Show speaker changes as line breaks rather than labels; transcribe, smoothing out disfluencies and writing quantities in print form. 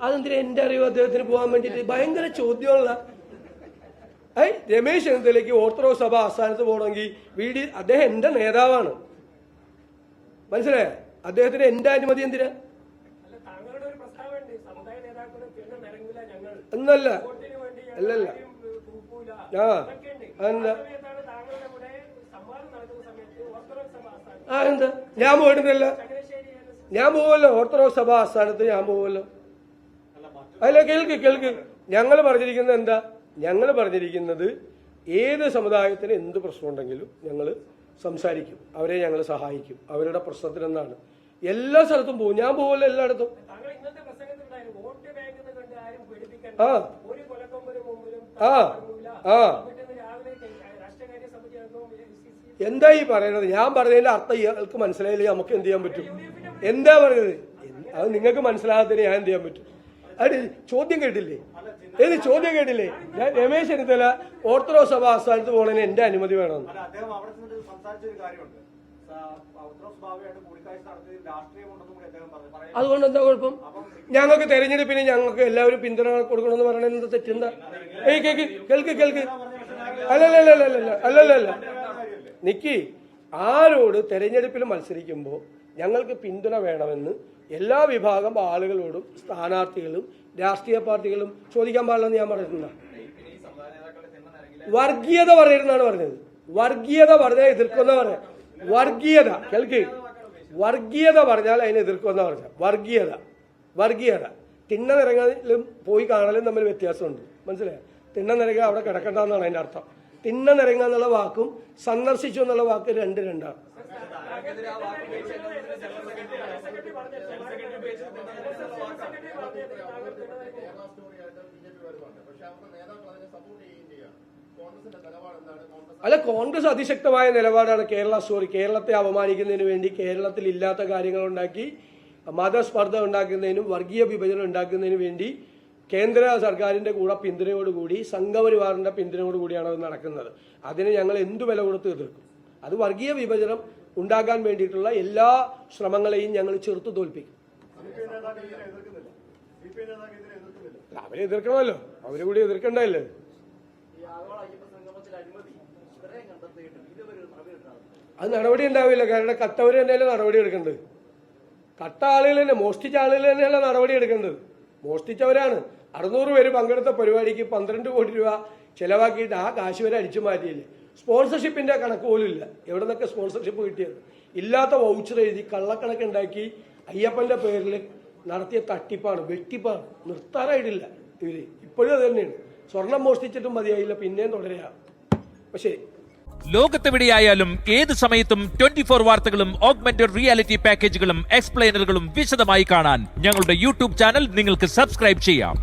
അതെന്തിനാ എന്റെ അറിവ് അദ്ദേഹത്തിന് പോകാൻ വേണ്ടിട്ട് ഭയങ്കര ചോദ്യമുള്ള രമേശ് ചെന്നിത്തലയ്ക്ക് ഓർത്തഡോക്സ് സഭ ആസ്ഥാനത്ത് പോകണമെങ്കിൽ അദ്ദേഹം എന്റെ നേതാവാണ്, മനസ്സിലായ? അദ്ദേഹത്തിന് എന്റെ അനുമതി എന്തിനാ? എന്നല്ല അല്ലല്ല എന്താ ഞാൻ പോയിട്ടില്ല, ഞാൻ പോവല്ലോ ഓർത്തഡോക്സ് സഭ ആസ്ഥാനത്ത് ഞാൻ പോവല്ലോ. അല്ല കേൾക്ക് ഞങ്ങൾ പറഞ്ഞിരിക്കുന്നത് എന്താ? ഞങ്ങൾ പറഞ്ഞിരിക്കുന്നത് ഏത് സമുദായത്തിന് എന്ത് പ്രശ്നമുണ്ടെങ്കിലും ഞങ്ങൾ സംസാരിക്കും, അവരെ ഞങ്ങൾ സഹായിക്കും, അവരുടെ പ്രശ്നത്തിനെന്നാണ്. എല്ലാ സ്ഥലത്തും പോകും, ഞാൻ പോവല്ലോ എല്ലായിടത്തും. ആ ആ ആ എന്താ ഈ പറയുന്നത്? ഞാൻ പറഞ്ഞതിന്റെ അർത്ഥം ഇയാൾക്ക് മനസ്സിലായില്ലേ? നമുക്ക് എന്ത് ചെയ്യാൻ പറ്റും? എന്താ പറയുന്നത്? അത് നിങ്ങൾക്ക് മനസ്സിലാകാത്തതിന് ഞാൻ എന്ത് ചെയ്യാൻ പറ്റും? അത് ചോദ്യം കേട്ടില്ലേ? ഏത് ചോദ്യം കേട്ടില്ലേ? ഞാൻ രമേശ് ചെന്നിത്തല ഓർത്തഡോക്സ് സഭ ആസ്ഥാനത്ത് പോകണതിന് എന്റെ അനുമതി വേണമെന്ന്. അതുകൊണ്ട് എന്താ കുഴപ്പം? ഞങ്ങൾക്ക് തെരഞ്ഞെടുപ്പിന് ഞങ്ങൾക്ക് എല്ലാവരും പിന്തുണ കൊടുക്കണമെന്ന് പറയണത് എന്താ തെറ്റെന്താ? കേൾക്ക് അല്ലല്ല നിക്കി, ആരോട് തെരഞ്ഞെടുപ്പിൽ മത്സരിക്കുമ്പോൾ ഞങ്ങൾക്ക് പിന്തുണ വേണമെന്ന് എല്ലാ വിഭാഗം ആളുകളോടും സ്ഥാനാർത്ഥികളും രാഷ്ട്രീയ പാർട്ടികളും ചോദിക്കാൻ പാടില്ലെന്ന് ഞാൻ പറഞ്ഞിട്ടുണ്ട. വർഗീയത പറയരുതെന്നാണ് പറഞ്ഞത്. വർഗീയത പറഞ്ഞാൽ എതിർക്കുന്ന പറഞ്ഞ വർഗീയത കേൾക്ക്, വർഗീയത പറഞ്ഞാൽ അതിനെ എതിർക്കുന്ന പറഞ്ഞ വർഗീയത തിണ്ണ നിറങ്ങലും പോയി കാണലും തമ്മിൽ വ്യത്യാസമുണ്ട്, മനസ്സിലായോ? തിണ്ണ നിറങ്ങ അവിടെ കിടക്കണ്ടെന്നാണ് അതിന്റെ അർത്ഥം. തിണ്ണ നിറങ്ങ എന്നുള്ള വാക്കും സന്ദർശിച്ചു എന്നുള്ള വാക്ക് രണ്ടാണ്. അല്ല, കോൺഗ്രസ് അതിശക്തമായ നിലപാടാണ്. കേരളത്തെ അപമാനിക്കുന്നതിന് വേണ്ടി, കേരളത്തിൽ ഇല്ലാത്ത കാര്യങ്ങൾ ഉണ്ടാക്കി മതസ്പർദ്ധ ഉണ്ടാക്കുന്നതിനും വർഗീയ വിഭജനം ഉണ്ടാക്കുന്നതിന് വേണ്ടി കേന്ദ്ര സർക്കാരിന്റെ കൂടെ പിന്തുണയോടുകൂടി സംഘപരിവാറിന്റെ പിന്തുണയോടുകൂടിയാണ് അത് നടക്കുന്നത്. അതിനെ ഞങ്ങൾ എന്തു വില കൊടുത്ത് എതിർക്കും. അത് വർഗീയ വിഭജനം ഉണ്ടാക്കാൻ വേണ്ടിയിട്ടുള്ള എല്ലാ ശ്രമങ്ങളെയും ഞങ്ങൾ ചെറുത്തു തോൽപ്പിക്കും. അവരെ എതിർക്കണമല്ലോ, അവര് കൂടി എതിർക്കണ്ടല്ലേ? അത് നടപടി ഉണ്ടാവില്ല. കാരണം കട്ടവര് തന്നെയല്ലേ നടപടി എടുക്കേണ്ടത്. കട്ട ആളുകൾ തന്നെ, മോഷ്ടിച്ച ആളുകൾ തന്നെയല്ല നടപടി എടുക്കേണ്ടത്. മോഷ്ടിച്ചവരാണ്. 600 പേര് പങ്കെടുത്ത പരിപാടിക്ക് 12 കോടി രൂപ ചെലവാക്കിയിട്ട് ആ കാശ് വരെ അടിച്ചു മാറ്റിയില്ലേ? സ്പോൺസർഷിപ്പിന്റെ കണക്ക് പോലും ഇല്ല. എവിടെ നിന്നൊക്കെ സ്പോൺസർഷിപ്പ് കിട്ടിയത്? ഇല്ലാത്ത വൗച്ചർ എഴുതി കള്ളക്കണക്ക് ഉണ്ടാക്കി അയ്യപ്പന്റെ പേരിൽ നടത്തിയ തട്ടിപ്പാണ്, വെട്ടിപ്പാണ്. നിർത്താനായിട്ടില്ല ഇവര്. ഇപ്പോഴും അത് തന്നെയാണ്. സ്വർണം മോഷ്ടിച്ചിട്ടും മതിയായില്ല, പിന്നെയും തുടരുക. പക്ഷേ
ലോകത്തെവിടെയായാലും ഏത് സമയത്തും 24 വാർത്തകളും ഓഗ്മെന്റഡ് റിയാലിറ്റി പാക്കേജുകളും എക്സ്പ്ലെയിനറുകളും വിശദമായി കാണാൻ ഞങ്ങളുടെ യൂട്യൂബ് ചാനൽ നിങ്ങൾക്ക് സബ്സ്ക്രൈബ് ചെയ്യാം.